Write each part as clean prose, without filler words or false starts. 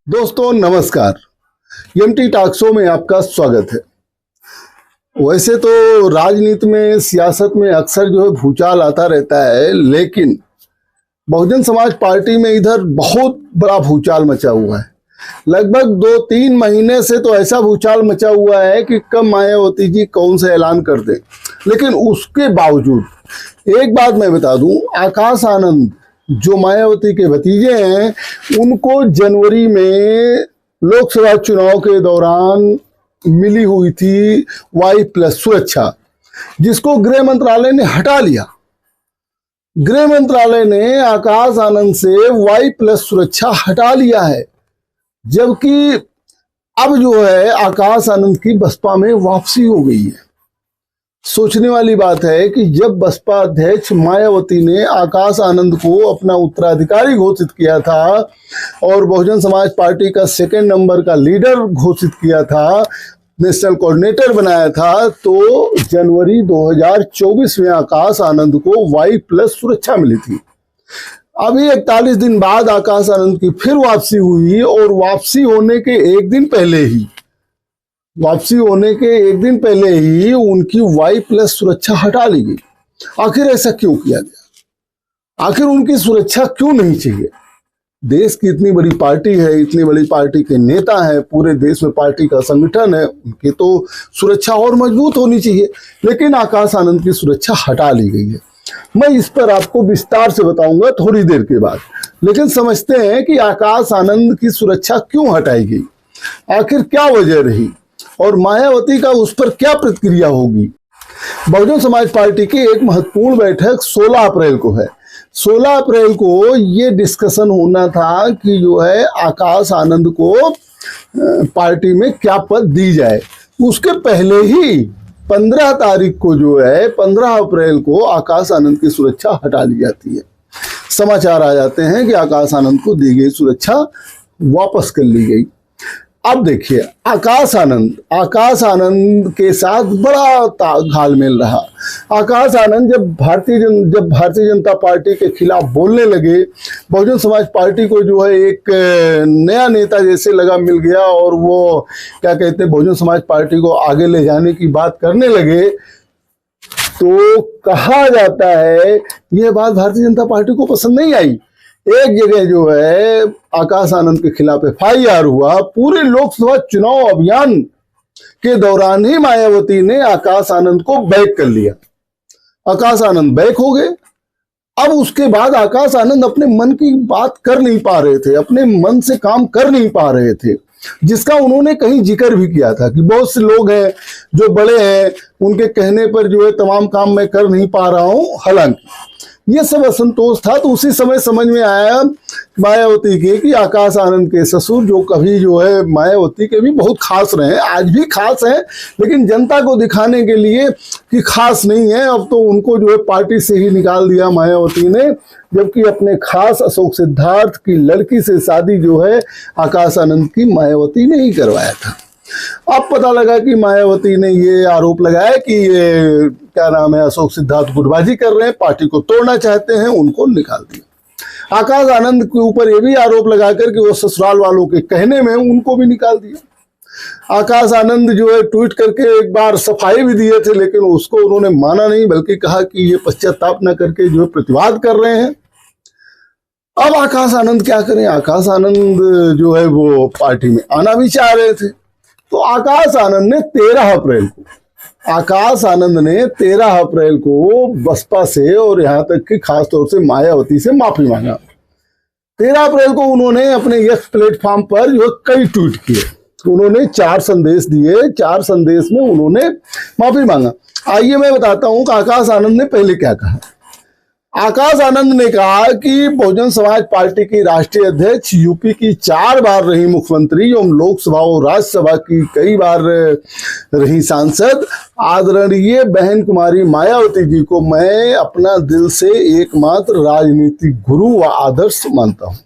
दोस्तों नमस्कार। MT talk show में आपका स्वागत है। वैसे तो राजनीति में, सियासत में अक्सर जो है भूचाल आता रहता है, लेकिन बहुजन समाज पार्टी में इधर बहुत बड़ा भूचाल मचा हुआ है। लगभग 2-3 महीने से तो ऐसा भूचाल मचा हुआ है कि कब मायावती जी कौन सा ऐलान कर दें। लेकिन उसके बावजूद एक बात मैं बता दूं, आकाश आनंद जो मायावती के भतीजे हैं, उनको जनवरी में लोकसभा चुनाव के दौरान मिली हुई थी Y+ सुरक्षा, जिसको गृह मंत्रालय ने हटा लिया। गृह मंत्रालय ने आकाश आनंद से Y+ सुरक्षा हटा लिया है, जबकि अब जो है आकाश आनंद की बसपा में वापसी हो गई है। सोचने वाली बात है कि जब बसपा अध्यक्ष मायावती ने आकाश आनंद को अपना उत्तराधिकारी घोषित किया था और बहुजन समाज पार्टी का 2nd नंबर का लीडर घोषित किया था, नेशनल कोऑर्डिनेटर बनाया था, तो जनवरी 2024 में आकाश आनंद को Y+ सुरक्षा मिली थी। अभी 41 दिन बाद आकाश आनंद की फिर वापसी हुई और वापसी होने के एक दिन पहले ही उनकी Y+ सुरक्षा हटा ली गई। आखिर ऐसा क्यों किया गया? आखिर उनकी सुरक्षा क्यों नहीं चाहिए? देश की इतनी बड़ी पार्टी है, इतनी बड़ी पार्टी के नेता हैं, पूरे देश में पार्टी का संगठन है, उनकी तो सुरक्षा और मजबूत होनी चाहिए। लेकिन आकाश आनंद की सुरक्षा हटा ली गई है। मैं इस पर आपको विस्तार से बताऊंगा थोड़ी देर के बाद। लेकिन समझते हैं कि आकाश आनंद की सुरक्षा क्यों हटाई गई, आखिर क्या वजह रही और मायावती का उस पर क्या प्रतिक्रिया होगी। बहुजन समाज पार्टी की एक महत्वपूर्ण बैठक 16 अप्रैल को है। 16 अप्रैल को ये डिस्कशन होना था कि जो है आकाश आनंद को पार्टी में क्या पद दी जाए। उसके पहले ही 15 तारीख को जो है 15 अप्रैल को आकाश आनंद की सुरक्षा हटा ली जाती है। समाचार आ जाते हैं कि आकाश आनंद को दी गई सुरक्षा वापस कर ली गई। अब देखिए, आकाश आनंद के साथ बड़ा घालमेल रहा। आकाश आनंद जब भारतीय जनता पार्टी के खिलाफ बोलने लगे, बहुजन समाज पार्टी को जो है एक नया नेता जैसे लगा मिल गया और वो क्या कहते हैं, बहुजन समाज पार्टी को आगे ले जाने की बात करने लगे, तो कहा जाता है यह बात भारतीय जनता पार्टी को पसंद नहीं आई। एक जगह जो है आकाश आनंद के खिलाफ FIR हुआ। पूरे लोकसभा चुनाव अभियान के दौरान ही मायावती ने आकाश आनंद को बैक कर लिया। आकाश आनंद बैक हो गए। अब उसके बाद आकाश आनंद अपने मन की बात कर नहीं पा रहे थे, अपने मन से काम कर नहीं पा रहे थे, जिसका उन्होंने कहीं जिक्र भी किया था कि बहुत से लोग हैं जो बड़े हैं, उनके कहने पर जो है तमाम काम मैं कर नहीं पा रहा हूं। हालांकि ये सब असंतोष था। तो उसी समय समझ में आया मायावती के कि आकाश आनंद के ससुर, जो कभी जो है मायावती के भी बहुत खास रहे, आज भी खास हैं, लेकिन जनता को दिखाने के लिए कि खास नहीं है, अब तो उनको जो है पार्टी से ही निकाल दिया मायावती ने, जबकि अपने खास अशोक सिद्धार्थ की लड़की से शादी जो है आकाश आनंद की मायावती ने ही करवाया था। अब पता लगा कि मायावती ने ये आरोप लगाया कि ये क्या नाम है, अशोक सिद्धार्थ गुटबाजी कर रहे हैं, पार्टी को तोड़ना चाहते हैं, उनको निकाल दिया। आकाश आनंद के ऊपर ये भी आरोप लगाकर कि वो ससुराल वालों के कहने में उनको भी निकाल दिया। आकाश आनंद जो है ट्वीट करके एक बार सफाई भी दिए थे, लेकिन उसको उन्होंने माना नहीं, बल्कि कहा कि ये पश्चाताप न करके जो है प्रतिवाद कर रहे हैं। अब आकाश आनंद क्या करें? आकाश आनंद जो है वो पार्टी में आना भी चाह रहे थे। तो आकाश आनंद ने 13 अप्रैल को बसपा से और यहाँ तक कि खासतौर से मायावती से माफी मांगा। 13 अप्रैल को उन्होंने अपने X प्लेटफॉर्म पर जो कई ट्वीट किए, उन्होंने 4 संदेश दिए। 4 संदेश में उन्होंने माफी मांगा। आइए मैं बताता हूं कि आकाश आनंद ने पहले क्या कहा। आकाश आनंद ने कहा कि बहुजन समाज पार्टी की राष्ट्रीय अध्यक्ष, यूपी की 4 बार रही मुख्यमंत्री एवं लोकसभा और राज्यसभा की कई बार रही सांसद, आदरणीय बहन कुमारी मायावती जी को मैं अपना दिल से एकमात्र राजनीतिक गुरु व आदर्श मानता हूं।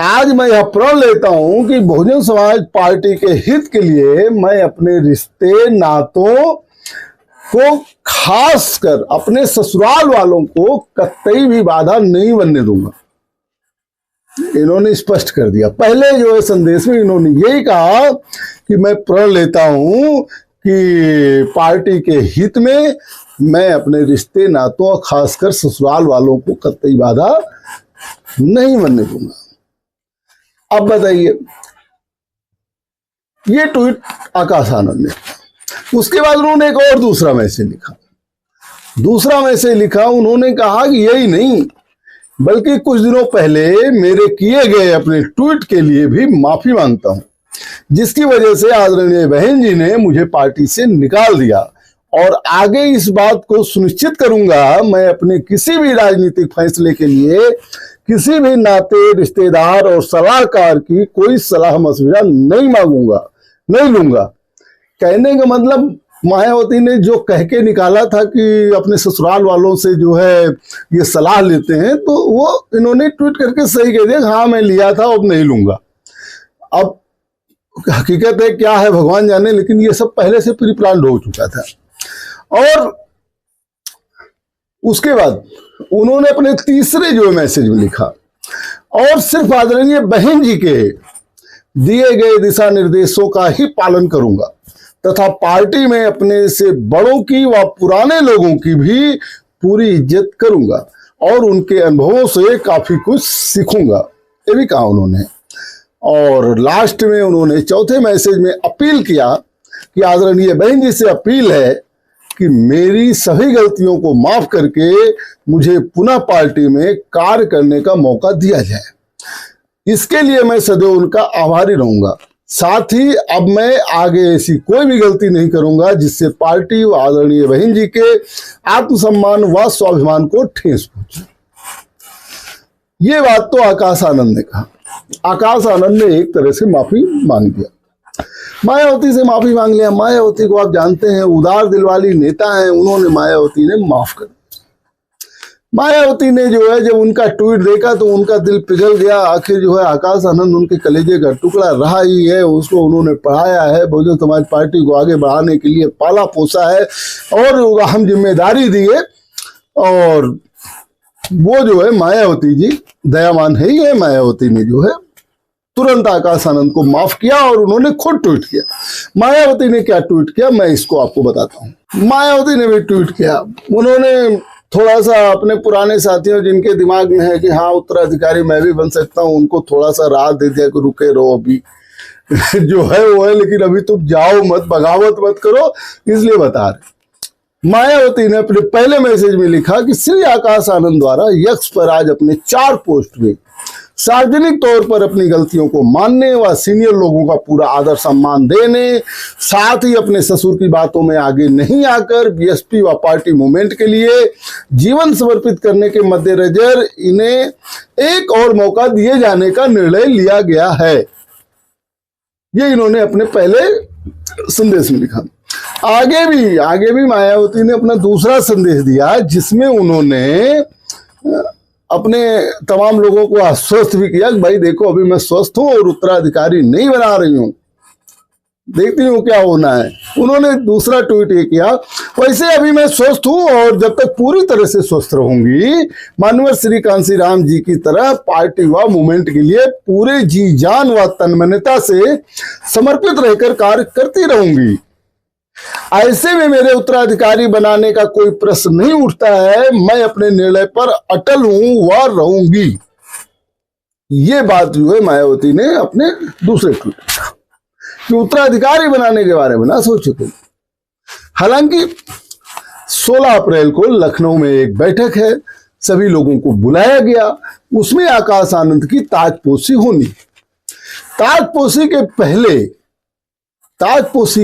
आज मैं यह प्रण लेता हूं कि बहुजन समाज पार्टी के हित के लिए मैं अपने रिश्ते नातों को, खासकर अपने ससुराल वालों को कतई भी बाधा नहीं बनने दूंगा। इन्होंने स्पष्ट कर दिया। पहले जो है संदेश में इन्होंने यही कहा कि मैं प्रण लेता हूं कि पार्टी के हित में मैं अपने रिश्ते नातों और खासकर ससुराल वालों को कतई बाधा नहीं बनने दूंगा। अब बताइए, ये ट्वीट आकाश आनंद ने। उसके बाद उन्होंने एक और दूसरा मैसेज लिखा। उन्होंने कहा कि यही नहीं बल्कि कुछ दिनों पहले मेरे किए गए अपने ट्वीट के लिए भी माफी मांगता हूं, जिसकी वजह से आदरणीय बहन जी ने मुझे पार्टी से निकाल दिया, और आगे इस बात को सुनिश्चित करूंगा मैं अपने किसी भी राजनीतिक फैसले के लिए किसी भी नाते, रिश्तेदार और सलाहकार की कोई सलाह मशविरा नहीं लूंगा। कहने का मतलब मायावती ने जो कह के निकाला था कि अपने ससुराल वालों से जो है ये सलाह लेते हैं, तो वो इन्होंने ट्वीट करके सही कह दिया, हाँ मैं लिया था, अब नहीं लूंगा। अब हकीकत है क्या है भगवान जाने, लेकिन ये सब पहले से प्री प्लान हो चुका था। और उसके बाद उन्होंने अपने तीसरे जो मैसेज में लिखा, और सिर्फ आदरणीय बहन जी के दिए गए दिशा निर्देशों का ही पालन करूंगा तथा पार्टी में अपने से बड़ों की व पुराने लोगों की भी पूरी इज्जत करूंगा और उनके अनुभवों से काफी कुछ सीखूंगा, ये भी कहा उन्होंने। और लास्ट में उन्होंने चौथे मैसेज में अपील किया कि आदरणीय बहन जी से अपील है कि मेरी सभी गलतियों को माफ करके मुझे पुनः पार्टी में कार्य करने का मौका दिया जाए। इसके लिए मैं सदैव उनका आभारी रहूंगा। साथ ही अब मैं आगे ऐसी कोई भी गलती नहीं करूंगा जिससे पार्टी व आदरणीय बहन जी के आत्मसम्मान व स्वाभिमान को ठेस पहुंचे। ये बात तो आकाश आनंद ने कहा। आकाश आनंद ने एक तरह से माफी मांग दिया, मायावती से माफी मांग लिया। मायावती को आप जानते हैं उदार दिल वाली नेता हैं, उन्होंने मायावती ने माफ कर दिया। मायावती ने जो है जब उनका ट्वीट देखा तो उनका दिल पिघल गया। आखिर जो है आकाश आनंद उनके कलेजे का टुकड़ा रहा ही है, उसको उन्होंने पढ़ाया है, बहुजन समाज पार्टी को आगे बढ़ाने के लिए पाला पोसा है और अहम जिम्मेदारी दी है। और वो जो है मायावती जी दयावान है ही है। मायावती ने जो है तुरंत आकाश आनंद को माफ किया और उन्होंने खुद ट्वीट किया। मायावती ने क्या ट्वीट किया मैं इसको आपको बताता हूँ। मायावती ने भी ट्वीट किया। उन्होंने थोड़ा सा अपने पुराने साथियों जिनके दिमाग में है कि हाँ उत्तराधिकारी मैं भी बन सकता हूँ, उनको थोड़ा सा राहत दे दिया कि रुके रहो, अभी जो है वो है, लेकिन अभी तुम जाओ मत, बगावत मत करो, इसलिए बता रहे। मायावती ने अपने पहले मैसेज में लिखा कि श्री आकाश आनंद द्वारा यक्स पर आज अपने 4 पोस्ट में सार्वजनिक तौर पर अपनी गलतियों को मानने व सीनियर लोगों का पूरा आदर सम्मान देने, साथ ही अपने ससुर की बातों में आगे नहीं आकर बीएसपी व पार्टी मूवमेंट के लिए जीवन समर्पित करने के मद्देनजर इन्हें एक और मौका दिए जाने का निर्णय लिया गया है। ये इन्होंने अपने पहले संदेश में लिखा। आगे भी मायावती ने अपना दूसरा संदेश दिया जिसमें उन्होंने अपने तमाम लोगों को आश्वस्त भी किया कि भाई देखो अभी मैं स्वस्थ हूं और उत्तराधिकारी नहीं बना रही हूं, देखती हूँ क्या होना है। उन्होंने दूसरा ट्वीट ये किया, वैसे अभी मैं स्वस्थ हूँ और जब तक पूरी तरह से स्वस्थ रहूंगी माननीय श्री कांसी राम जी की तरह पार्टी व मूवमेंट के लिए पूरे जी जान व तन्मयता से समर्पित रहकर कार्य करती रहूंगी। ऐसे में मेरे उत्तराधिकारी बनाने का कोई प्रश्न नहीं उठता है। मैं अपने निर्णय पर अटल हूं व रहूंगी। ये बात जो है मायावती ने अपने दूसरे ट्वीट में कि उत्तराधिकारी बनाने के बारे में ना सोचे कोई। हालांकि 16 अप्रैल को लखनऊ में एक बैठक है, सभी लोगों को बुलाया गया, उसमें आकाश आनंद की ताजपोशी होनी। ताजपोशी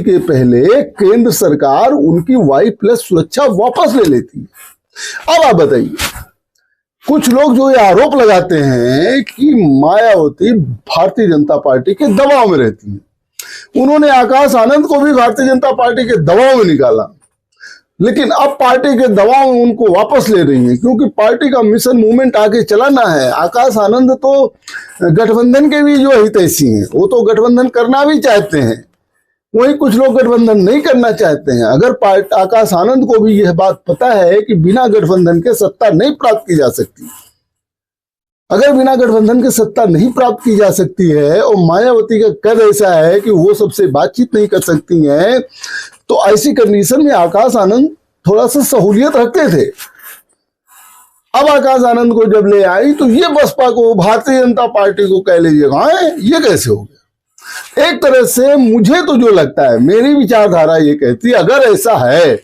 के पहले केंद्र सरकार उनकी Y+ सुरक्षा वापस ले लेती है। अब आप बताइए, कुछ लोग जो ये आरोप लगाते हैं कि मायावती भारतीय जनता पार्टी के दबाव में रहती है, उन्होंने आकाश आनंद को भी भारतीय जनता पार्टी के दबाव में निकाला, लेकिन अब पार्टी के दबाव में उनको वापस ले रही है क्योंकि पार्टी का मिशन मूवमेंट आगे चलाना है। आकाश आनंद तो गठबंधन के भी जो हितैषी हैं, वो तो गठबंधन करना भी चाहते हैं, वही कुछ लोग गठबंधन नहीं करना चाहते हैं। अगर आकाश आनंद को भी यह बात पता है कि बिना गठबंधन के सत्ता नहीं प्राप्त की जा सकती, अगर बिना गठबंधन के सत्ता नहीं प्राप्त की जा सकती है और मायावती का कद ऐसा है कि वो सबसे बातचीत नहीं कर सकती हैं, तो ऐसी कंडीशन में आकाश आनंद थोड़ा सा सहूलियत रखते थे। अब आकाश आनंद को जब ले आई तो ये बसपा को, भारतीय जनता पार्टी को कह लीजिएगा ये कैसे हो गया। एक तरह से मुझे तो जो लगता है, मेरी विचारधारा ये कहती है, अगर ऐसा है,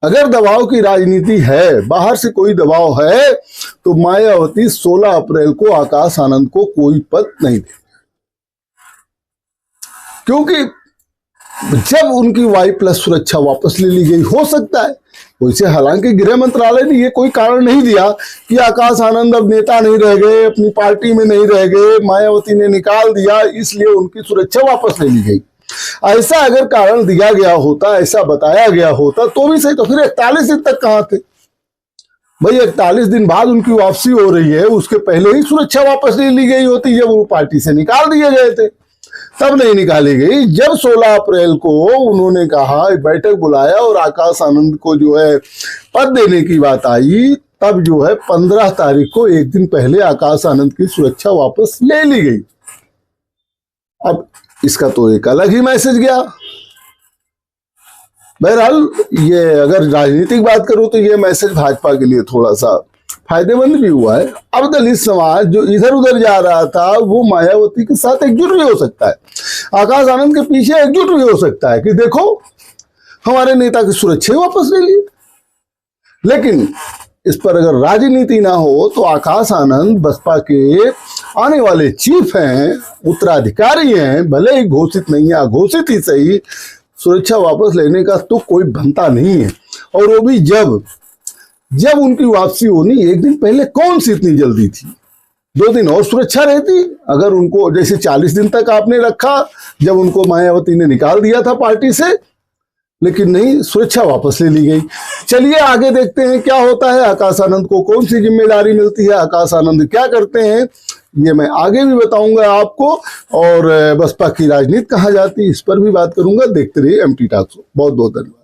अगर दबाव की राजनीति है, बाहर से कोई दबाव है, तो मायावती 16 अप्रैल को आकाश आनंद को कोई पद नहीं देगी। क्योंकि जब उनकी Y+ सुरक्षा वापस ले ली गई, हो सकता है वैसे, हालांकि गृह मंत्रालय ने ये कोई कारण नहीं दिया कि आकाश आनंद अब नेता नहीं रह गए, अपनी पार्टी में नहीं रह गए, मायावती ने निकाल दिया इसलिए उनकी सुरक्षा वापस ले ली गई। ऐसा अगर कारण दिया गया होता, ऐसा बताया गया होता तो भी सही। तो फिर 41 दिन तक कहां थे भाई? 41 दिन बाद उनकी वापसी हो रही है, उसके पहले ही सुरक्षा वापस ले ली गई होती, जब वो पार्टी से निकाल दिए गए थे। तब नहीं निकाली गई। जब 16 अप्रैल को उन्होंने कहा, बैठक बुलाया और आकाश आनंद को जो है पद देने की बात आई, तब जो है 15 तारीख को, एक दिन पहले, आकाश आनंद की सुरक्षा वापस ले ली गई। अब इसका तो एक अलग ही मैसेज गया। बहरहाल ये अगर राजनीतिक बात करूं तो ये मैसेज भाजपा के लिए थोड़ा सा फायदेमंद भी हुआ है। अब दलित समाज जो इधर उधर जा रहा था, वो मायावती के साथ एकजुट भी हो सकता है, आकाश आनंद के पीछे एकजुट भी हो सकता है कि देखो हमारे नेता की सुरक्षा वापस ले ली। लेकिन इस पर अगर राजनीति ना हो तो आकाश आनंद बसपा के आने वाले चीफ हैं, उत्तराधिकारी हैं, भले ही घोषित नहीं है, अघोषित ही सही, सुरक्षा वापस लेने का तो कोई बनता नहीं है। और वो भी जब उनकी वापसी होनी एक दिन पहले, कौन सी इतनी जल्दी थी? 2 दिन और सुरक्षा रहती। अगर उनको जैसे 40 दिन तक आपने रखा, जब उनको मायावती ने निकाल दिया था पार्टी से, लेकिन नहीं, सुरक्षा वापस ले ली गई। चलिए आगे देखते हैं क्या होता है, आकाश आनंद को कौन सी जिम्मेदारी मिलती है, आकाश आनंद क्या करते हैं, ये मैं आगे भी बताऊंगा आपको। और बसपा की राजनीति कहाँ जाती है, इस पर भी बात करूंगा। देखते रहिए MT टॉक्स। बहुत बहुत धन्यवाद।